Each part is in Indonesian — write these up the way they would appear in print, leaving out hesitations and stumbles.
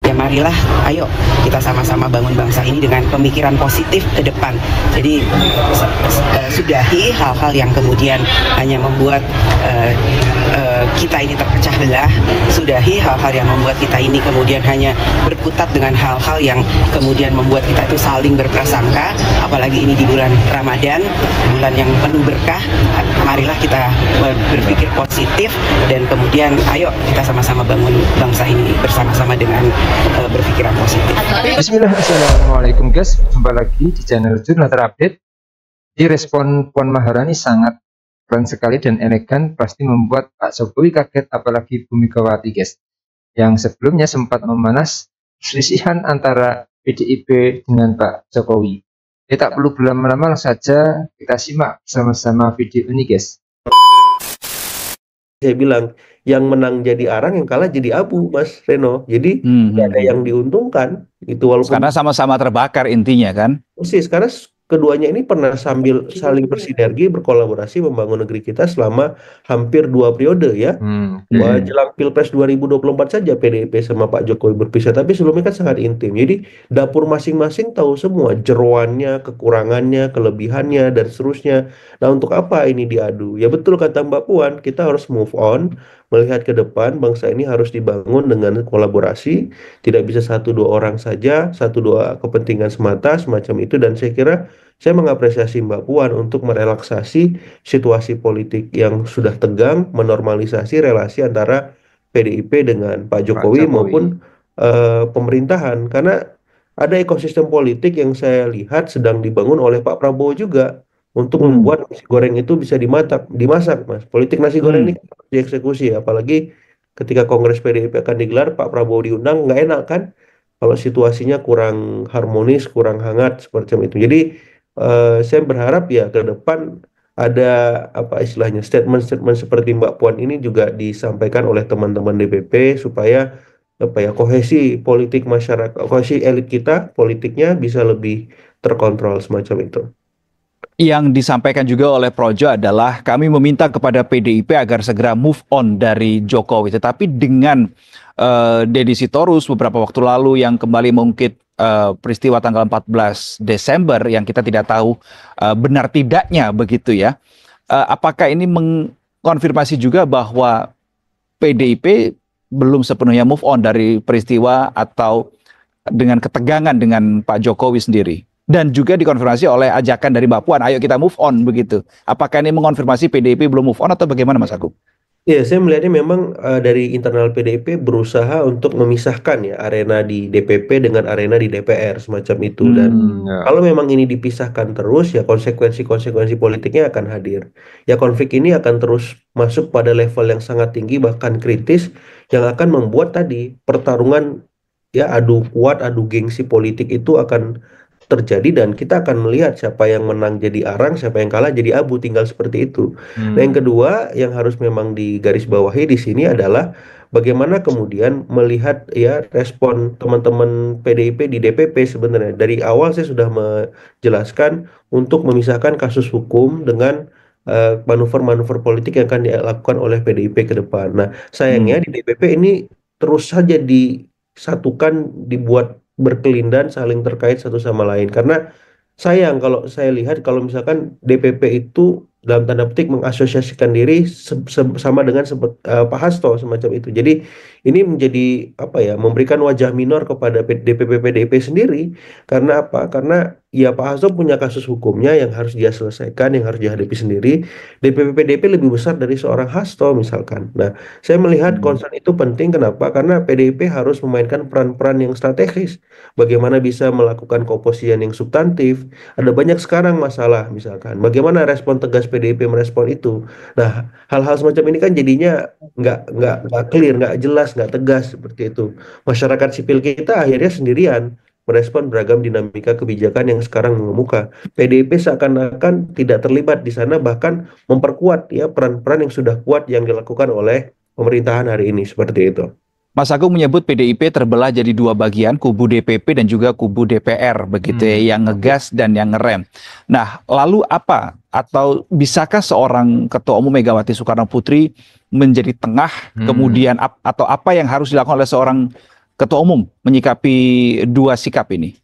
ya marilah, ayo kita sama-sama bangun bangsa ini dengan pemikiran positif ke depan. Jadi sudahi hal-hal yang kemudian hanya membuat kita ini terpecah belah, sudahi hal-hal yang membuat kita ini kemudian hanya berkutat dengan hal-hal yang kemudian membuat kita itu saling berprasangka, apalagi ini di bulan Ramadan, bulan yang penuh berkah. Marilah kita berpikir positif dan kemudian ayo kita sama-sama bangun bangsa ini bersama-sama dengan berpikiran positif. Bismillah, assalamualaikum guys, jumpa lagi di channel Jurnal Terupdate. Di respon Puan Maharani sangat keren sekali dan elegan, pasti membuat Pak Jokowi kaget, apalagi Bu Megawati guys, yang sebelumnya sempat memanas perselisihan antara PDIP dengan Pak Jokowi. Ya tak perlu berlama-lama, saja kita simak sama-sama video ini guys. Saya bilang yang menang jadi arang, yang kalah jadi abu, Mas Reno. Jadi tidak ada yang diuntungkan itu, walaupun karena sama-sama terbakar intinya kan. persis, karena keduanya ini pernah sambil saling bersinergi, berkolaborasi membangun negeri kita selama hampir 2 periode ya. Jelang Pilpres 2024 saja PDIP sama Pak Jokowi berpisah, tapi sebelumnya kan sangat intim. Jadi dapur masing-masing tahu semua jeroannya, kekurangannya, kelebihannya, dan seterusnya. Nah, untuk apa ini diadu? Ya betul kata Mbak Puan, kita harus move on, melihat ke depan. Bangsa ini harus dibangun dengan kolaborasi, tidak bisa 1-2 orang saja, 1-2 kepentingan semata, semacam itu. Dan saya kira saya mengapresiasi Mbak Puan untuk merelaksasi situasi politik yang sudah tegang, menormalisasi relasi antara PDIP dengan Pak Jokowi maupun pemerintahan. Karena ada ekosistem politik yang saya lihat sedang dibangun oleh Pak Prabowo juga untuk membuat nasi goreng itu bisa dimasak, Mas. Politik nasi goreng ini harus dieksekusi, apalagi ketika Kongres PDIP akan digelar, Pak Prabowo diundang, nggak enak kan kalau situasinya kurang harmonis, kurang hangat seperti itu. Jadi saya berharap ya ke depan ada apa istilahnya statement-statement seperti Mbak Puan ini juga disampaikan oleh teman-teman DPP supaya apa ya, kohesi politik masyarakat, kohesi elit kita politiknya bisa lebih terkontrol semacam itu. Yang disampaikan juga oleh Projo adalah kami meminta kepada PDIP agar segera move on dari Jokowi. Tetapi dengan Deddy Sitorus beberapa waktu lalu yang kembali mengungkit peristiwa tanggal 14 Desember yang kita tidak tahu benar tidaknya begitu ya. Apakah ini mengkonfirmasi juga bahwa PDIP belum sepenuhnya move on dari peristiwa atau dengan ketegangan dengan Pak Jokowi sendiri? Dan juga dikonfirmasi oleh ajakan dari Mbak Puan, ayo kita move on begitu. Apakah ini mengonfirmasi PDIP belum move on atau bagaimana Mas Agung? Ya, saya melihatnya memang dari internal PDIP berusaha untuk memisahkan ya arena di DPP dengan arena di DPR semacam itu. Dan kalau memang ini dipisahkan terus, ya konsekuensi-konsekuensi politiknya akan hadir. Ya konflik ini akan terus masuk pada level yang sangat tinggi bahkan kritis, yang akan membuat tadi pertarungan ya adu kuat, adu gengsi politik itu akan terjadi, dan kita akan melihat siapa yang menang jadi arang, siapa yang kalah jadi abu, tinggal seperti itu. Nah, yang kedua yang harus memang digarisbawahi di sini adalah bagaimana kemudian melihat ya respon teman-teman PDIP di DPP. Sebenarnya dari awal saya sudah menjelaskan untuk memisahkan kasus hukum dengan manuver-manuver politik yang akan dilakukan oleh PDIP ke depan. Nah, sayangnya di DPP ini terus saja disatukan, dibuat berkelindan, saling terkait satu sama lain. Karena sayang kalau saya lihat kalau misalkan DPP itu dalam tanda petik mengasosiasikan diri sama dengan Pak Hasto semacam itu. Jadi ini menjadi apa ya, memberikan wajah minor kepada DPP PDIP sendiri. Karena apa? Karena ya Pak Hasto punya kasus hukumnya yang harus dia selesaikan, yang harus dihadapi sendiri. DPP PDIP lebih besar dari seorang Hasto misalkan. Nah, saya melihat concern itu penting. Kenapa? Karena PDIP harus memainkan peran-peran yang strategis. Bagaimana bisa melakukan keoposisian yang substantif. Ada banyak sekarang masalah misalkan. Bagaimana respon tegas PDIP merespon itu. Nah, hal-hal semacam ini kan jadinya nggak clear, nggak jelas, nggak tegas seperti itu. Masyarakat sipil kita akhirnya sendirian merespon beragam dinamika kebijakan yang sekarang mengemuka. PDIP seakan-akan tidak terlibat di sana, bahkan memperkuat ya peran-peran yang sudah kuat yang dilakukan oleh pemerintahan hari ini seperti itu. Mas Agung menyebut PDIP terbelah jadi 2 bagian, kubu DPP dan juga kubu DPR begitu ya, yang ngegas dan yang ngerem. Nah, lalu apa atau bisakah seorang Ketua Umum Megawati Soekarno Putri menjadi tengah kemudian atau apa yang harus dilakukan oleh seorang Ketua Umum menyikapi dua sikap ini?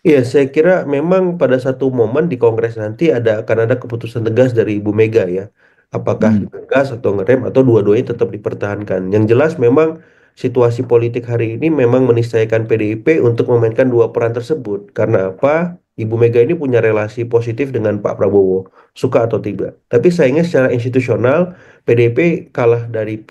Iya, saya kira memang pada satu momen di Kongres nanti akan ada keputusan tegas dari Ibu Mega ya. Apakah tegas atau ngerem atau dua-duanya tetap dipertahankan. Yang jelas memang situasi politik hari ini memang meniscayakan PDIP untuk memainkan dua peran tersebut. Karena apa? Ibu Mega ini punya relasi positif dengan Pak Prabowo, suka atau tidak. Tapi sayangnya secara institusional PDIP kalah dari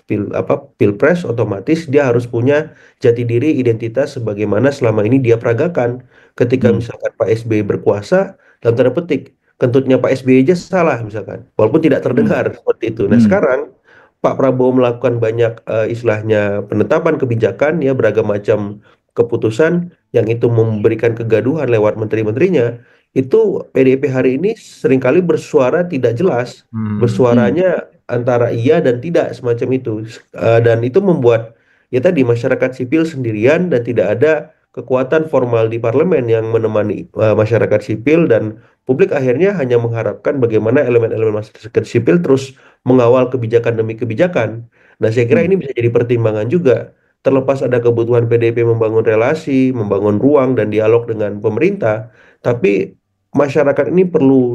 Pilpres, otomatis dia harus punya jati diri identitas sebagaimana selama ini dia peragakan. Ketika misalkan Pak SBY berkuasa, dalam tanda petik, kentutnya Pak SBY aja salah misalkan, walaupun tidak terdengar seperti itu. Nah sekarang Pak Prabowo melakukan banyak istilahnya penetapan kebijakan ya beragam macam keputusan yang itu memberikan kegaduhan lewat menteri-menterinya. Itu PDIP hari ini seringkali bersuara tidak jelas, bersuaranya antara iya dan tidak semacam itu. Dan itu membuat ya tadi masyarakat sipil sendirian dan tidak ada kekuatan formal di parlemen yang menemani masyarakat sipil, dan publik akhirnya hanya mengharapkan bagaimana elemen-elemen masyarakat sipil terus mengawal kebijakan demi kebijakan. Nah, saya kira ini bisa jadi pertimbangan juga. Terlepas ada kebutuhan PDIP membangun relasi, membangun ruang dan dialog dengan pemerintah, tapi masyarakat ini perlu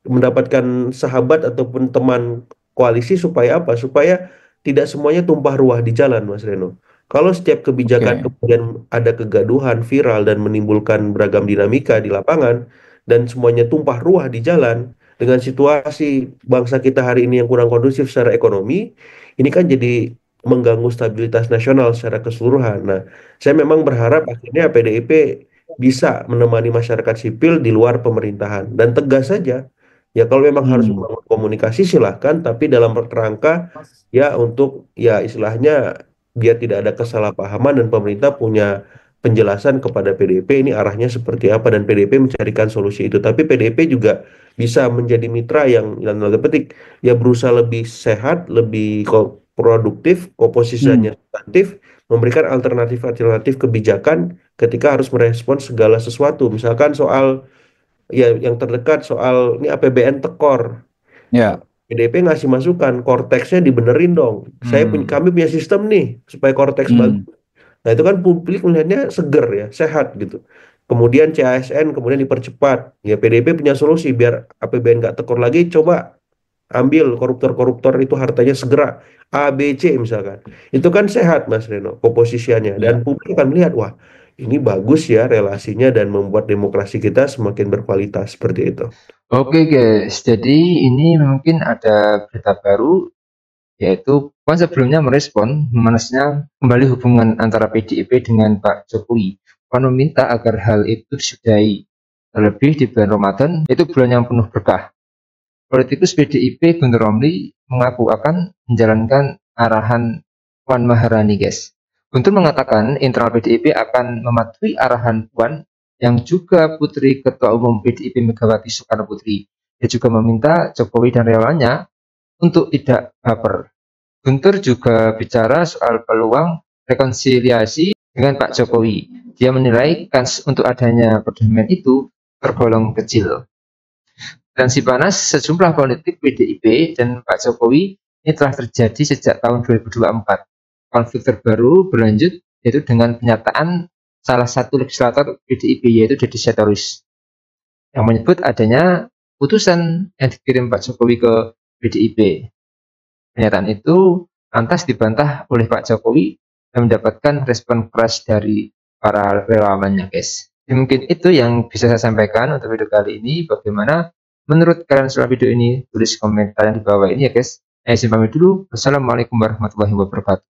mendapatkan sahabat ataupun teman koalisi supaya apa? Supaya tidak semuanya tumpah ruah di jalan, Mas Reno. Kalau setiap kebijakan kemudian ada kegaduhan, viral, dan menimbulkan beragam dinamika di lapangan, dan semuanya tumpah ruah di jalan, dengan situasi bangsa kita hari ini yang kurang kondusif secara ekonomi, ini kan jadi mengganggu stabilitas nasional secara keseluruhan. Nah, saya memang berharap akhirnya PDIP bisa menemani masyarakat sipil di luar pemerintahan, dan tegas saja. Ya kalau memang harus membangun komunikasi silahkan, tapi dalam kerangka ya untuk ya istilahnya biar tidak ada kesalahpahaman dan pemerintah punya penjelasan kepada PDIP ini arahnya seperti apa, dan PDIP mencarikan solusi itu. Tapi PDIP juga bisa menjadi mitra yang tanda petik ya berusaha lebih sehat, lebih produktif, komposisinya substantif, memberikan alternatif-alternatif kebijakan ketika harus merespons segala sesuatu. Misalkan soal ya yang terdekat soal ini APBN tekor. Ya. PDIP ngasih masukan, korteksnya dibenerin dong. Kami punya sistem nih supaya korteks bagus. Nah itu kan publik melihatnya seger ya, sehat gitu. Kemudian CASN kemudian dipercepat. Ya PDIP punya solusi biar APBN nggak tekor lagi. Coba ambil koruptor-koruptor itu hartanya segera A, B, C misalkan. Itu kan sehat Mas Reno komposisinya, dan publik akan melihat wah ini bagus ya relasinya dan membuat demokrasi kita semakin berkualitas seperti itu. Oke guys, jadi ini mungkin ada berita baru, yaitu Puan sebelumnya merespon memanasnya kembali hubungan antara PDIP dengan Pak Jokowi. Puan meminta agar hal itu disudahi, terlebih di bulan Ramadan, yaitu bulan yang penuh berkah. Politikus PDIP Guntur Romli mengaku akan menjalankan arahan Puan Maharani guys. Guntur mengatakan internal PDIP akan mematuhi arahan Puan yang juga putri Ketua Umum PDIP Megawati Soekarno Putri. Dia juga meminta Jokowi dan relawannya untuk tidak baper. Guntur juga bicara soal peluang rekonsiliasi dengan Pak Jokowi. Dia menilai kans untuk adanya perdamaian itu tergolong kecil. Tensi panas sejumlah politik PDIP dan Pak Jokowi ini telah terjadi sejak tahun 2024. Konflik terbaru berlanjut yaitu dengan penyataan salah satu legislator PDIP yaitu Deddy Sitorus yang menyebut adanya putusan yang dikirim Pak Jokowi ke PDIP. Pernyataan itu lantas dibantah oleh Pak Jokowi dan mendapatkan respon keras dari para relawannya guys. Jadi mungkin itu yang bisa saya sampaikan untuk video kali ini. Bagaimana menurut kalian soal video ini? Tulis komentar di bawah ini ya guys. Saya pamit dulu. Wassalamualaikum warahmatullahi wabarakatuh.